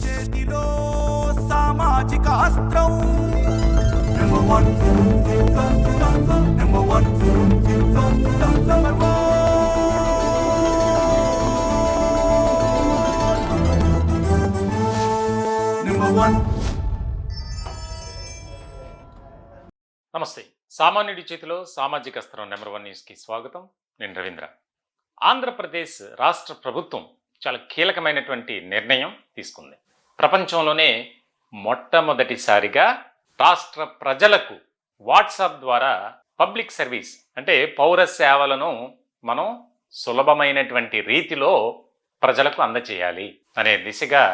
చేతిలో సామాజిక అస్త్రం number one number one number one. నమస్తే. సామాన్యుడి చేతిలో సామాజిక అస్త్రం నెంబర్ 1 న్యూస్కి స్వాగతం. నేను రవీంద్ర. ఆంధ్రప్రదేశ్ రాష్ట్ర ప్రభుత్వం చాలా కీలకమైనటువంటి నిర్ణయం తీసుకుంది. ప్రపంచంలోనే మొట్టమొదటిసారిగా రాష్ట్ర ప్రజలకు వాట్సాప్ ద్వారా పబ్లిక్ సర్వీస్ అంటే పౌర సేవలను మనం సులభమైనటువంటి రీతిలో ప్రజలకు అందచేయాలి అనే దిశగా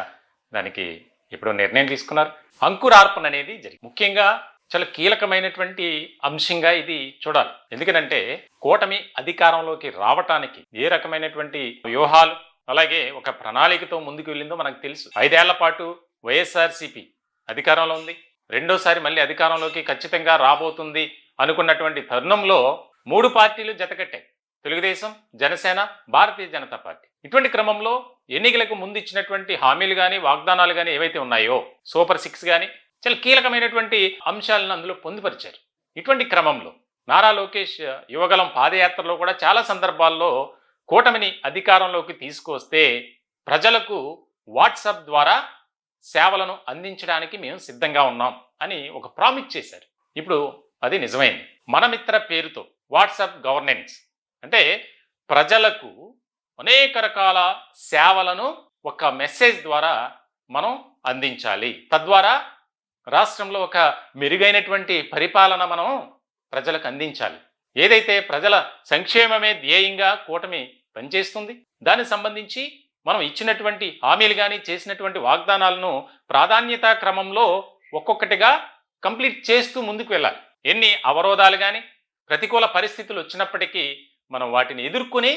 దానికి ఇప్పుడు నిర్ణయం తీసుకున్నారు. అంకురార్పణ అనేది జరిగింది. ముఖ్యంగా చాలా కీలకమైనటువంటి అంశంగా ఇది చూడాలి. ఎందుకంటే కూటమి అధికారంలోకి రావటానికి ఏ రకమైనటువంటి వ్యూహాలు అలాగే ఒక ప్రణాళికతో ముందుకు వెళ్ళిందో మనకు తెలుసు. 5 ఏళ్ల పాటు వైఎస్ఆర్సీపీ అధికారంలో ఉంది. రెండోసారి మళ్ళీ అధికారంలోకి ఖచ్చితంగా రాబోతుంది అనుకున్నటువంటి తరుణంలో 3 పార్టీలు జతకట్టాయి. తెలుగుదేశం, జనసేన, భారతీయ జనతా పార్టీ. ఇటువంటి క్రమంలో ఎన్నికలకు ముందు ఇచ్చినటువంటి హామీలు కానీ వాగ్దానాలు కానీ ఏవైతే ఉన్నాయో సూపర్ 6 కానీ చాలా కీలకమైనటువంటి అంశాలను అందులో పొందుపరిచారు. ఇటువంటి క్రమంలో నారా లోకేష్ యువగలం పాదయాత్రలో కూడా చాలా సందర్భాల్లో కూటమిని అధికారంలోకి తీసుకొస్తే ప్రజలకు వాట్సాప్ ద్వారా సేవలను అందించడానికి మేము సిద్ధంగా ఉన్నాం అని ఒక ప్రామిస్ చేశారు. ఇప్పుడు అది నిజమైంది. మనమిత్ర పేరుతో వాట్సాప్ గవర్నెన్స్ అంటే ప్రజలకు అనేక రకాల సేవలను ఒక మెసేజ్ ద్వారా మనం అందించాలి. తద్వారా రాష్ట్రంలో ఒక మెరుగైనటువంటి పరిపాలన మనం ప్రజలకు అందించాలి. ఏదైతే ప్రజల సంక్షేమమే ధ్యేయంగా కూటమి పనిచేస్తుంది దానికి సంబంధించి మనం ఇచ్చినటువంటి హామీలు కానీ చేసినటువంటి వాగ్దానాలను ప్రాధాన్యతా క్రమంలో ఒక్కొక్కటిగా కంప్లీట్ చేస్తూ ముందుకు వెళ్ళాలి. ఎన్ని అవరోధాలు కానీ ప్రతికూల పరిస్థితులు వచ్చినప్పటికీ మనం వాటిని ఎదుర్కొని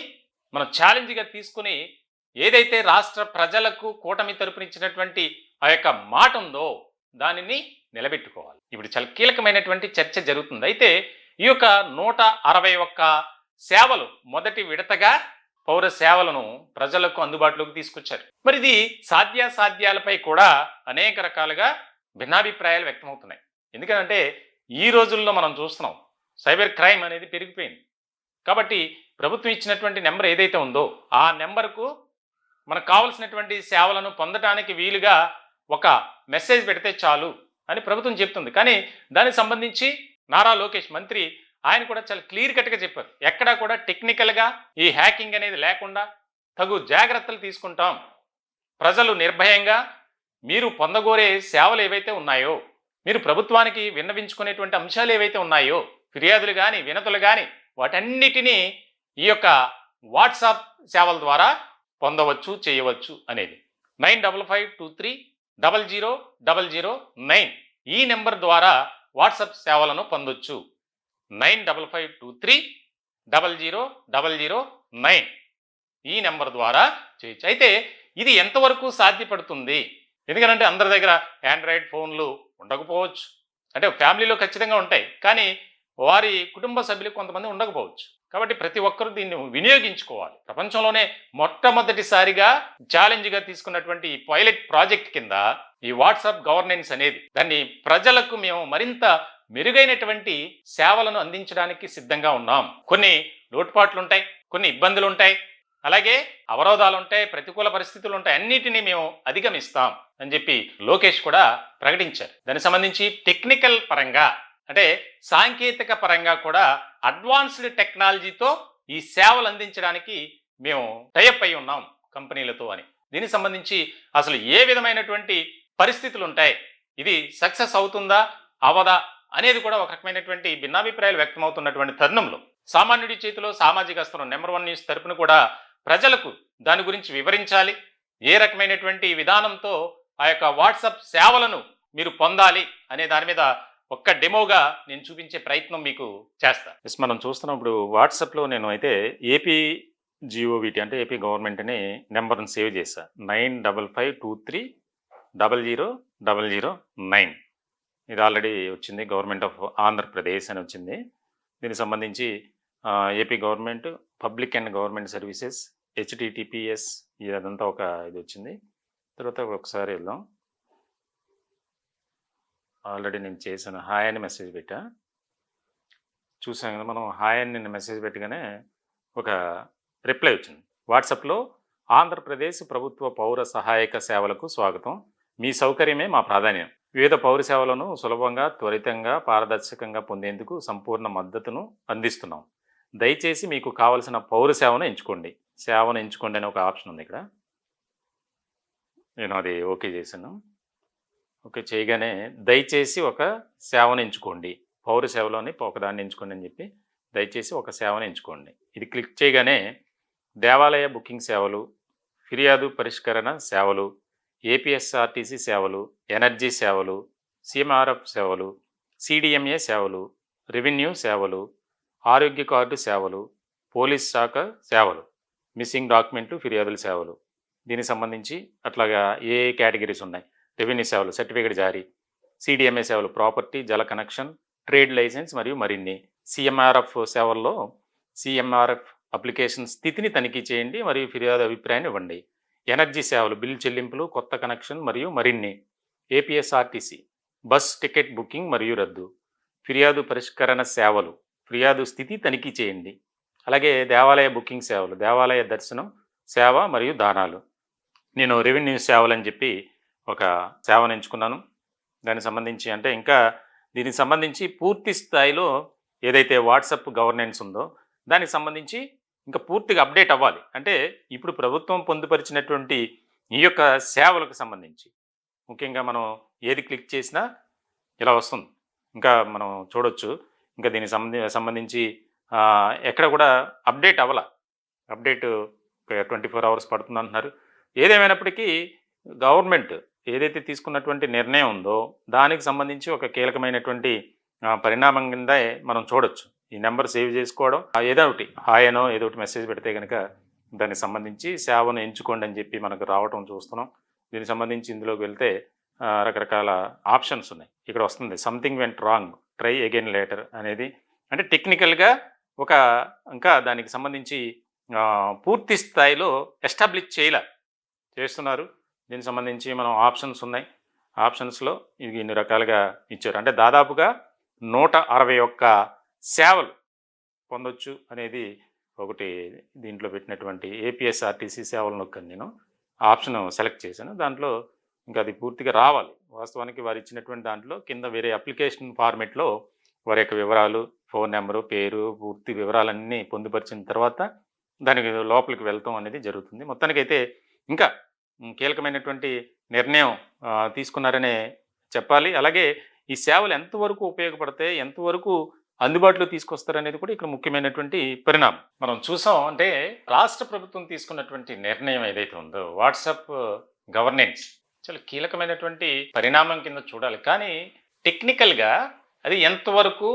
మనం ఛాలెంజ్గా తీసుకుని ఏదైతే రాష్ట్ర ప్రజలకు కూటమి తరపునిచ్చినటువంటి ఆ యొక్క మాట ఉందో దానిని నిలబెట్టుకోవాలి. ఇప్పుడు చాలా కీలకమైనటువంటి చర్చ జరుగుతుంది. అయితే ఈ యొక్క 161 సేవలు మొదటి విడతగా పౌర సేవలను ప్రజలకు అందుబాటులోకి తీసుకొచ్చారు. మరి ఇది సాధ్యాసాధ్యాలపై కూడా అనేక రకాలుగా భిన్నాభిప్రాయాలు వ్యక్తమవుతున్నాయి. ఎందుకంటే ఈ రోజుల్లో మనం చూస్తున్నాం సైబర్ క్రైమ్ అనేది పెరిగిపోయింది. కాబట్టి ప్రభుత్వం ఇచ్చినటువంటి నెంబర్ ఏదైతే ఉందో ఆ నెంబర్కు మనకు కావలసినటువంటి సేవలను పొందడానికి వీలుగా ఒక మెసేజ్ పెడితే చాలు అని ప్రభుత్వం చెప్తుంది. కానీ దానికి సంబంధించి నారా లోకేష్ మంత్రి ఆయన కూడా చాలా క్లియర్ కట్గా చెప్పారు. ఎక్కడా కూడా టెక్నికల్గా ఈ హ్యాకింగ్ అనేది లేకుండా తగు జాగ్రత్తలు తీసుకుంటాం. ప్రజలు నిర్భయంగా మీరు పొందగోరే సేవలు ఏవైతే ఉన్నాయో మీరు ప్రభుత్వానికి విన్నవించుకునేటువంటి అంశాలు ఏవైతే ఉన్నాయో ఫిర్యాదులు కానీ వినతులు కానీ వాటన్నిటినీ ఈ యొక్క వాట్సాప్ సేవల ద్వారా పొందవచ్చు చేయవచ్చు అనేది 9552300009 ఈ నెంబర్ ద్వారా వాట్సాప్ సేవలను పొందొచ్చు. 9552300009 ఈ నెంబర్ ద్వారా చేయొచ్చు. అయితే ఇది ఎంతవరకు సాధ్యపడుతుంది? ఎందుకంటే అందరి దగ్గర ఆండ్రాయిడ్ ఫోన్లు ఉండకపోవచ్చు. అంటే ఫ్యామిలీలో ఖచ్చితంగా ఉంటాయి, కానీ వారి కుటుంబ సభ్యులకు కొంతమంది ఉండకపోవచ్చు. కాబట్టి ప్రతి ఒక్కరూ దీన్ని వినియోగించుకోవాలి. ప్రపంచంలోనే మొట్టమొదటిసారిగా ఛాలెంజ్గా తీసుకున్నటువంటి ఈ పైలట్ ప్రాజెక్ట్ కింద ఈ వాట్సాప్ గవర్నెన్స్ అనేది దాన్ని ప్రజలకు మేము మరింత మెరుగైనటువంటి సేవలను అందించడానికి సిద్ధంగా ఉన్నాం. కొన్ని లోటుపాట్లు ఉంటాయి, కొన్ని ఇబ్బందులు ఉంటాయి, అలాగే అవరోధాలు ఉంటాయి, ప్రతికూల పరిస్థితులు ఉంటాయి. అన్నిటినీ మేము అధిగమిస్తాం అని చెప్పి లోకేష్ కూడా ప్రకటించారు. దానికి సంబంధించి టెక్నికల్ పరంగా అంటే సాంకేతిక పరంగా కూడా అడ్వాన్స్డ్ టెక్నాలజీతో ఈ సేవలు అందించడానికి మేము టైఅప్ అయి ఉన్నాం కంపెనీలతో అని. దీనికి సంబంధించి అసలు ఏ విధమైనటువంటి పరిస్థితులు ఉంటాయి, ఇది సక్సెస్ అవుతుందా అవదా అనేది కూడా ఒక రకమైనటువంటి భిన్నాభిప్రాయాలు వ్యక్తమవుతున్నటువంటి తరుణంలో సామాన్యుడి చేతిలో సామాజిక అస్త్రం నెంబర్ 1 న్యూస్ తరపున కూడా ప్రజలకు దాని గురించి వివరించాలి. ఏ రకమైనటువంటి విధానంతో ఆ యొక్క వాట్సాప్ సేవలను మీరు పొందాలి అనే దాని మీద ఒక్క డెమోగా నేను చూపించే ప్రయత్నం మీకు చేస్తాను. మనం చూస్తున్నాం ఇప్పుడు వాట్సాప్లో నేను అయితే ఏపీ జిఓవిటి అంటే ఏపీ గవర్నమెంట్ అని నెంబర్ని సేవ్ చేశాను. 9552300009 ఇది ఆల్రెడీ వచ్చింది. గవర్నమెంట్ ఆఫ్ ఆంధ్రప్రదేశ్ అని వచ్చింది. దీనికి సంబంధించి AP government public and government services HTTPS ఇదంతా ఒక ఇది వచ్చింది. తర్వాత ఒకసారి వెళ్దాం. ఆల్రెడీ నేను చేశాను. హాయ్ అని మెసేజ్ పెట్టా. చూసాం కదా మనం హాయ్ అని నిన్న మెసేజ్ పెట్టగానే ఒక రిప్లై వచ్చింది. వాట్సాప్లో ఆంధ్రప్రదేశ్ ప్రభుత్వ పౌర సహాయక సేవలకు స్వాగతం. మీ సౌకర్యమే మా ప్రాధాన్యం. వివిధ పౌర సేవలను సులభంగా, త్వరితంగా, పారదర్శకంగా పొందేందుకు సంపూర్ణ మద్దతును అందిస్తున్నాం. దయచేసి మీకు కావలసిన పౌర సేవను ఎంచుకోండి. సేవను ఎంచుకోండి అనే ఒక ఆప్షన్ ఉంది ఇక్కడ. నేను అది ఓకే చేశాను. ఓకే చేయగానే దయచేసి ఒక సేవను ఎంచుకోండి. పౌర సేవలోని ఒకదాన్ని ఎంచుకోండి అని చెప్పి దయచేసి ఒక సేవను ఎంచుకోండి. ఇది క్లిక్ చేయగానే దేవాలయ బుకింగ్ సేవలు, ఫిర్యాదు పరిష్కరణ సేవలు, ఏపీఎస్ఆర్టీసీ సేవలు, ఎనర్జీ సేవలు, సీఎంఆర్ఎఫ్ సేవలు, సిడిఎంఏ సేవలు, రెవెన్యూ సేవలు, ఆరోగ్య కార్డు సేవలు, పోలీస్ శాఖ సేవలు, మిస్సింగ్ డాక్యుమెంట్లు, ఫిర్యాదుల సేవలు, దీనికి సంబంధించి అట్లాగా ఏ కేటగిరీస్ ఉన్నాయి. రెవెన్యూ సేవలు, సర్టిఫికేట్ జారీ, సిడిఎంఏ సేవలు, ప్రాపర్టీ, జల కనెక్షన్, ట్రేడ్ లైసెన్స్ మరియు మరిన్ని. సిఎంఆర్ఎఫ్ సేవల్లో సిఎంఆర్ఎఫ్ అప్లికేషన్ స్థితిని తనిఖీ చేయండి మరియు ఫిర్యాదు అభిప్రాయాన్ని ఇవ్వండి. ఎనర్జీ సేవలు, బిల్ చెల్లింపులు, కొత్త కనెక్షన్ మరియు మరిన్ని. ఏపీఎస్ఆర్టీసీ బస్ టికెట్ బుకింగ్ మరియు రద్దు. ఫిర్యాదు పరిష్కరణ సేవలు, ఫిర్యాదు స్థితి తనిఖీ చేయండి. అలాగే దేవాలయ బుకింగ్ సేవలు, దేవాలయ దర్శనం సేవ మరియు దానాలు. నేను రెవెన్యూ సేవలు అని చెప్పి ఒక సేవను ఎంచుకున్నాను. దానికి సంబంధించి అంటే ఇంకా దీనికి సంబంధించి పూర్తి స్థాయిలో ఏదైతే వాట్సాప్ గవర్నెన్స్ ఉందో దానికి సంబంధించి ఇంకా పూర్తిగా అప్డేట్ అవ్వాలి. అంటే ఇప్పుడు ప్రభుత్వం పొందుపరిచినటువంటి ఈ యొక్క సేవలకు సంబంధించి ముఖ్యంగా మనం ఏది క్లిక్ చేసినా ఇలా వస్తుంది. ఇంకా మనం చూడొచ్చు. ఇంకా దీనికి సంబంధించి ఎక్కడ కూడా అప్డేట్ అవ్వాల. అప్డేట్ 24 hours పడుతుంది అంటున్నారు. ఏదేమైనప్పటికీ గవర్నమెంట్ ఏదైతే తీసుకున్నటువంటి నిర్ణయం ఉందో దానికి సంబంధించి ఒక కీలకమైనటువంటి పరిణామం కింద మనం చూడొచ్చు. ఈ నెంబర్ సేవ్ చేసుకోవడం, ఏదో ఒకటి హాయ్ అనో ఏదో ఒకటి మెసేజ్ పెడితే కనుక దానికి సంబంధించి సేవను ఎంచుకోండి అని చెప్పి మనకు రావటం చూస్తున్నాం. దీనికి సంబంధించి ఇందులోకి వెళ్తే రకరకాల ఆప్షన్స్ ఉన్నాయి. ఇక్కడ వస్తుంది something went wrong, try again later అనేది. అంటే టెక్నికల్గా ఒక ఇంకా దానికి సంబంధించి పూర్తి స్థాయిలో ఎస్టాబ్లిష్ చేస్తున్నారు. దీనికి సంబంధించి మనం ఆప్షన్స్ ఉన్నాయి. ఆప్షన్స్లో ఇది ఇన్ని రకాలుగా ఇచ్చారు. అంటే దాదాపుగా 161 సేవలు పొందొచ్చు అనేది ఒకటి దీంట్లో పెట్టినటువంటి ఏపీఎస్ఆర్టీసీ సేవలు నొక్కని నేను ఆప్షన్ సెలెక్ట్ చేశాను. దాంట్లో ఇంకా అది పూర్తిగా రావాలి. వాస్తవానికి వారు ఇచ్చినటువంటి దాంట్లో కింద వేరే అప్లికేషన్ ఫార్మెట్లో వారి యొక్క వివరాలు, ఫోన్ నెంబరు, పేరు, పూర్తి వివరాలన్నీ పొందుపరిచిన తర్వాత దానికి లోపలికి వెళ్తాం అనేది జరుగుతుంది. మొత్తానికైతే ఇంకా కీలకమైనటువంటి నిర్ణయం తీసుకున్నారనే చెప్పాలి. అలాగే ఈ సేవలు ఎంతవరకు ఉపయోగపడతాయి, ఎంతవరకు అందుబాటులో తీసుకొస్తారనేది కూడా ఇక్కడ ముఖ్యమైనటువంటి పరిణామం మనం చూసాం. అంటే రాష్ట్ర ప్రభుత్వం తీసుకున్నటువంటి నిర్ణయం ఏదైతే ఉందో వాట్సాప్ గవర్నెన్స్ చాలా కీలకమైనటువంటి పరిణామం కింద చూడాలి. కానీ టెక్నికల్గా అది ఎంతవరకు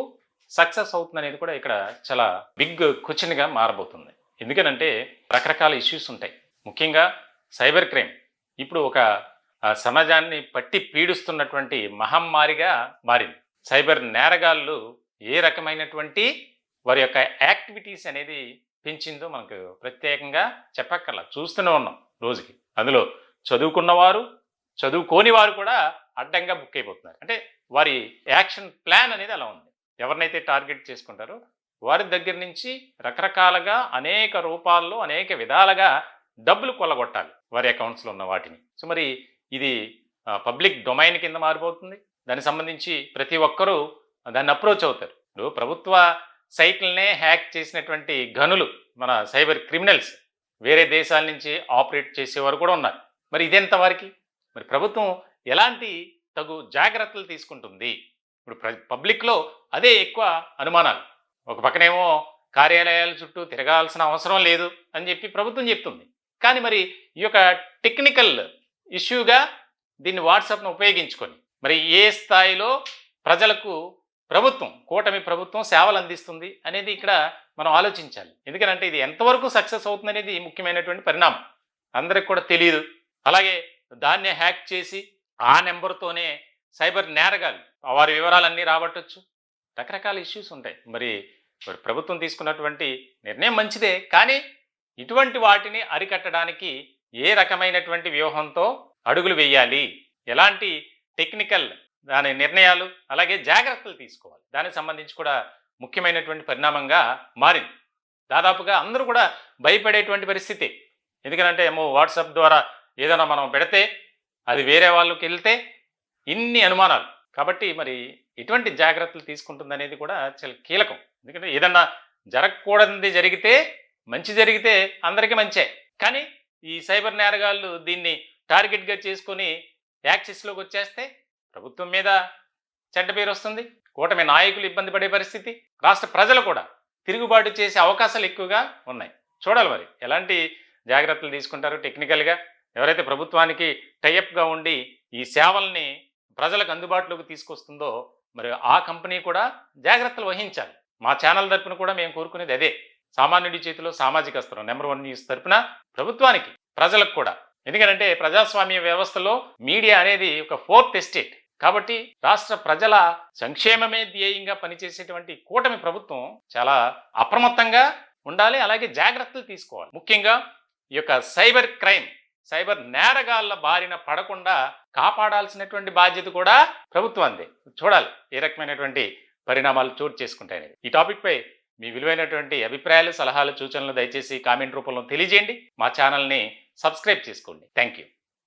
సక్సెస్ అవుతుంది అనేది కూడా ఇక్కడ చాలా బిగ్ క్వశ్చన్గా మారబోతుంది. ఎందుకనంటే రకరకాల ఇష్యూస్ ఉంటాయి. ముఖ్యంగా సైబర్ క్రైమ్ ఇప్పుడు ఒక సమాజాన్ని పట్టి పీడిస్తున్నటువంటి మహమ్మారిగా మారింది. సైబర్ నేరగాళ్ళు ఏ రకమైనటువంటి వారి యొక్క యాక్టివిటీస్ అనేది పెంచిందో మనకు ప్రత్యేకంగా చెప్పక్కర్లా, చూస్తూనే ఉన్నాం రోజుకి. అందులో చదువుకున్నవారు, చదువుకోని వారు కూడా అడ్డంగా బుక్ అయిపోతున్నారు. అంటే వారి యాక్షన్ ప్లాన్ అనేది అలా ఉంది. ఎవరినైతే టార్గెట్ చేసుకుంటారో వారి దగ్గర నుంచి రకరకాలుగా అనేక రూపాల్లో అనేక విధాలుగా డబ్బులు కొల్లగొట్టాలి వారి అకౌంట్స్లో ఉన్న వాటిని. సో మరి ఇది పబ్లిక్ డొమైన్ కింద మారిపోతుంది. దానికి సంబంధించి ప్రతి ఒక్కరూ దాన్ని అప్రోచ్ అవుతారు. ఇప్పుడు ప్రభుత్వ సైట్లనే హ్యాక్ చేసినటువంటి గనులు, మన సైబర్ క్రిమినల్స్ వేరే దేశాల నుంచి ఆపరేట్ చేసేవారు కూడా ఉన్నారు. మరి ఇదెంత వారికి మరి ప్రభుత్వం ఎలాంటి తగు జాగ్రత్తలు తీసుకుంటుంది? ఇప్పుడు పబ్లిక్లో అదే ఎక్కువ అనుమానాలు. ఒక పక్కనేమో కార్యాలయాల చుట్టూ తిరగాల్సిన అవసరం లేదు అని చెప్పి ప్రభుత్వం చెప్తుంది. కానీ మరి ఈ యొక్క టెక్నికల్ ఇష్యూగా దీన్ని వాట్సాప్ను ఉపయోగించుకొని మరి ఏ స్థాయిలో ప్రజలకు ప్రభుత్వం, కూటమి ప్రభుత్వం సేవలు అందిస్తుంది అనేది ఇక్కడ మనం ఆలోచించాలి. ఎందుకంటే ఇది ఎంతవరకు సక్సెస్ అవుతుంది అనేది ముఖ్యమైనటువంటి పరిణామం. అందరికి కూడా తెలియదు. అలాగే దాన్నే హ్యాక్ చేసి ఆ నెంబర్తోనే సైబర్ నేరగాలు వారి వివరాలన్నీ రాబట్టొచ్చు. రకరకాల ఇష్యూస్ ఉంటాయి. మరి ప్రభుత్వం తీసుకున్నటువంటి నిర్ణయం మంచిదే, కానీ ఇటువంటి వాటిని అరికట్టడానికి ఏ రకమైనటువంటి వ్యూహంతో అడుగులు వేయాలి, ఎలాంటి టెక్నికల్ దాని నిర్ణయాలు అలాగే జాగ్రత్తలు తీసుకోవాలి, దానికి సంబంధించి కూడా ముఖ్యమైనటువంటి పరిణామంగా మారింది. దాదాపుగా అందరూ కూడా భయపడేటువంటి పరిస్థితి. ఎందుకంటే ఏమో వాట్సాప్ ద్వారా ఏదైనా మనం పెడితే అది వేరే వాళ్ళకి వెళ్తే ఇన్ని అనుమానాలు. కాబట్టి మరి ఎటువంటి జాగ్రత్తలు తీసుకుంటుందనేది కూడా చాలా కీలకం. ఎందుకంటే ఏదన్నా జరగకూడనిది జరిగితే, మంచి జరిగితే అందరికీ మంచే. కానీ ఈ సైబర్ నేరగాళ్ళు దీన్ని టార్గెట్గా చేసుకొని యాక్సిస్లోకి వచ్చేస్తే ప్రభుత్వం మీద చెడ్డ పేరు వస్తుంది, కూటమి నాయకులు ఇబ్బంది పడే పరిస్థితి, రాష్ట్ర ప్రజలు కూడా తిరుగుబాటు చేసే అవకాశాలు ఎక్కువగా ఉన్నాయి. చూడాలి మరి ఎలాంటి జాగ్రత్తలు తీసుకుంటారు. టెక్నికల్గా ఎవరైతే ప్రభుత్వానికి టైఅప్గా ఉండి ఈ సేవల్ని ప్రజలకు అందుబాటులోకి తీసుకొస్తుందో మరి ఆ కంపెనీ కూడా జాగ్రత్తలు వహించాలి. మా ఛానల్ తరపున కూడా మేము కోరుకునేది అదే. సామాన్యుడి చేతిలో సామాజిక అస్త్రం నెంబర్ 1 న్యూస్ తరపున ప్రభుత్వానికి, ప్రజలకు కూడా. ఎందుకంటే ప్రజాస్వామ్య వ్యవస్థలో మీడియా అనేది ఒక 4th ఎస్టేట్. కాబట్టి రాష్ట్ర ప్రజల సంక్షేమమే ధ్యేయంగా పనిచేసేటువంటి కూటమి ప్రభుత్వం చాలా అప్రమత్తంగా ఉండాలి, అలాగే జాగ్రత్తలు తీసుకోవాలి. ముఖ్యంగా ఈ యొక్క సైబర్ క్రైమ్, సైబర్ నేరగాళ్ల బారిన పడకుండా కాపాడాల్సినటువంటి బాధ్యత కూడా ప్రభుత్వాందే. చూడాలి ఏ రకమైనటువంటి పరిణామాలు చోటు చేసుకుంటాయనేది. ఈ టాపిక్ పై మీ విలువైనటువంటి అభిప్రాయాలు, సలహాలు, సూచనలు దయచేసి కామెంట్ రూపంలో తెలియజేయండి. మా ఛానల్ని సబ్స్క్రైబ్ చేసుకోండి. Thank you.